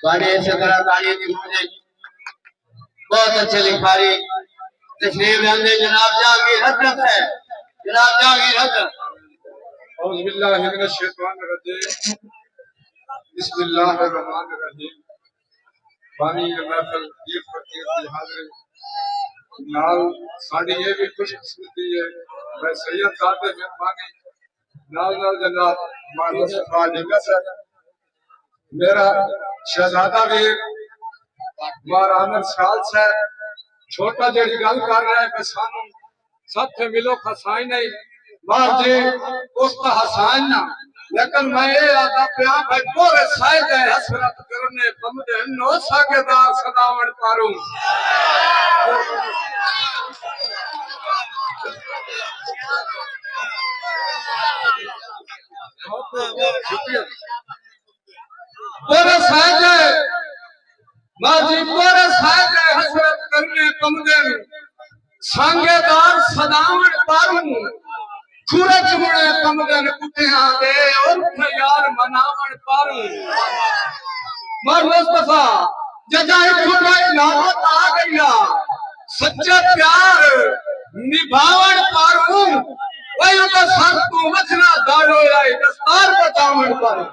بڑے صدرہ کاری دی مجھے بہت اچھے لکھاری تشریف لے جناب جہانگیر حضرت ہے جناب جہانگیر حضرت اعوذ باللہ من الشیطان الرجیم بسم اللہ الرحمن الرحیم بانی محفل یہ فقیر کی حاضر نال ساڑی یہ بھی خوش قسمتی ہے میں سید صاحب مہربانی نال جناب مانو صفا لنگا سر میرا شہزادہ بھی مارا عامر سال سے چھوٹا جڑی گل کر رہا ہے کہ سانو سب سے ملو خسائی نہیں مار جی اس کا حسان نہ لیکن میں یہ آتا پیان بھائی پورے سائد ہے حسرت کرنے بمدے نو ساکے دار صداوڑ پاروں پورے سائد ہے ماجی پورے سائد ہے حسرت کرنے بمدے سانگے دار صداوڑ پاروں کھورے چمڑے کمگن کٹیاں دے اور یار مناون پاروں مر مصطفیٰ ججائے چھوٹائی نامت آ گیا سچے پیار نبھاون پاروں وہی تو سر تو مچھنا دارو لائی دستار بچاون پاروں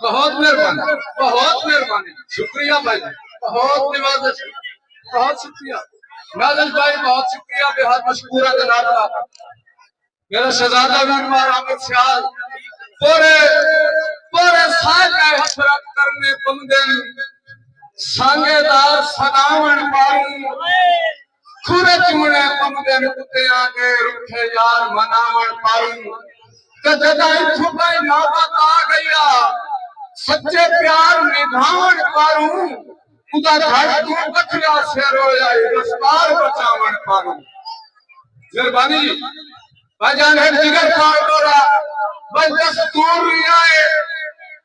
بہت مہربانی شکریہ بھائی بہت نوازش بہت شکریہ نازش بھائی بہت شکریہ بہت مشکور ہے جناب کا میرا شہزادہ بیمار عامر سیال پورے سائے کا حسرت کرنے بمدن سانگے دار صداوڑ پاروں کھورے چمڑے بمدن کتے آگے رکھے یار مناوڑ پاروں کہ جدائی چھپائی نوبت آ گیا سچے پیار نبھاون پاروں خدا گھر تو بکھریا سے رویائی دستار بچاون پاروں مہربانی بھائی جان ہے جگر کھاڑ دورا بھائی دستور نہیں آئے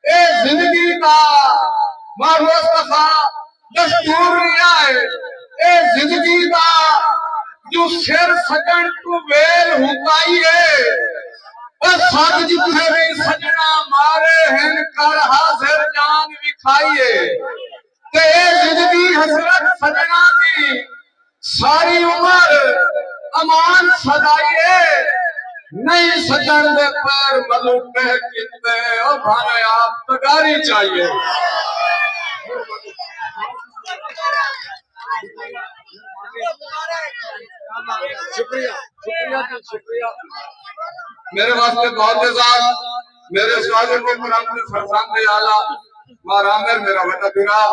اے زندگی کا مارو صفا دستور نہیں آئے اے زندگی کا جو سر سجن تو ویل ہوتائیے اور ساتھ جتنے بھی سجنہ مارے ہیں کر حاضر جان بکھائیے کہ اے زندگی حسرت سجنہ دی ساری عمر امان صدائیے نہیں سجن دے پر ملوک پہ کتے اور بھانے آپ تگاری چاہیے شکریہ میرے واسطے بہت اعزاز میرے سوالے کو قرآن میں فرزند آلہ مارامر میرا وطا برا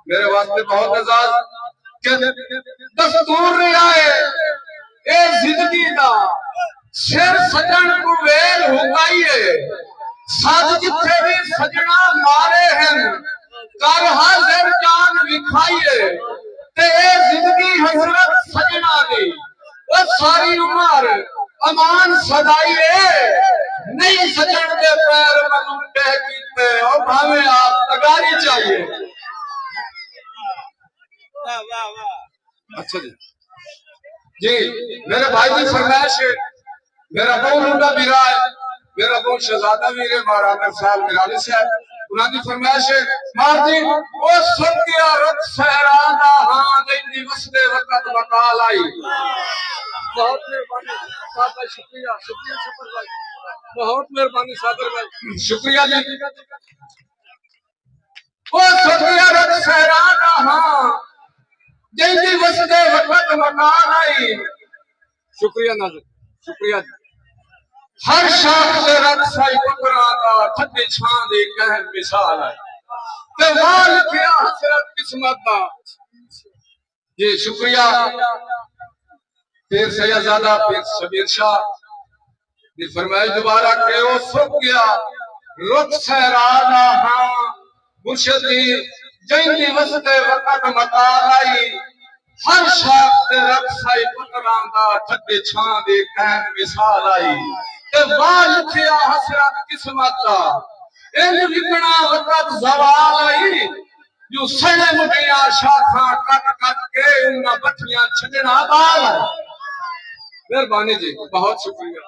میرے واسطے بہت اعزاز کہ دستور نہیں آئے اے زندگی دا سر سجن کو ویل ہوگائیے ساتھ جتھے بھی سجنہ مارے ہیں کر حاضر جان بکھائیے تے اے زندگی حضرت سجنہ دی وہ ساری عمر امان صدائیے نہیں سجن کے پیر ملوم کہہ کیتے اور بھاوے آپ تگاری چاہیے اچھا جی میرے بھائی کی فرمائش ہے میرا بہت لوٹا بیرا ہے میرا بہت شہزادہ بھی ہے مارا میں سال میرالی سے ہے انہوں نے فرمائش ہے مار دی وہ سن گیا رت سہرانہ ہاں دیندی وسدے وقت بقال آئی بہت مہربانی صاحب شکریہ سفر بھائی بہت مہربانی صادر بھائی شکریہ جی وہ سن گیا رت سہرانہ ہاں دیندی وسدے وقت بقال آئی شکریہ ناظر شکریہ جی ہر شاخ سے رد سائی پکرانا تھکی چھان دی کہن مثال ہے تیوال کیا حسرت قسمت دا جی شکریہ پیر سیدزادہ پیر شبیر شاہ دی فرمائش دوبارہ کہ وہ سب گیا رخ سہرانا ہاں مرشدی جیندی وسط وقت مطال آئی ہر شاخ سے رد سائی پکرانا تھکی چھان دی کہن مثال آئی وال کیا حسرت قسمت دا ان وکنا وقت زوال آئی جو سنے مٹیاں شاخاں کٹ کٹ کے انہاں بٹھیاں چھڑنا بال مہربانی جی بہت شکریہ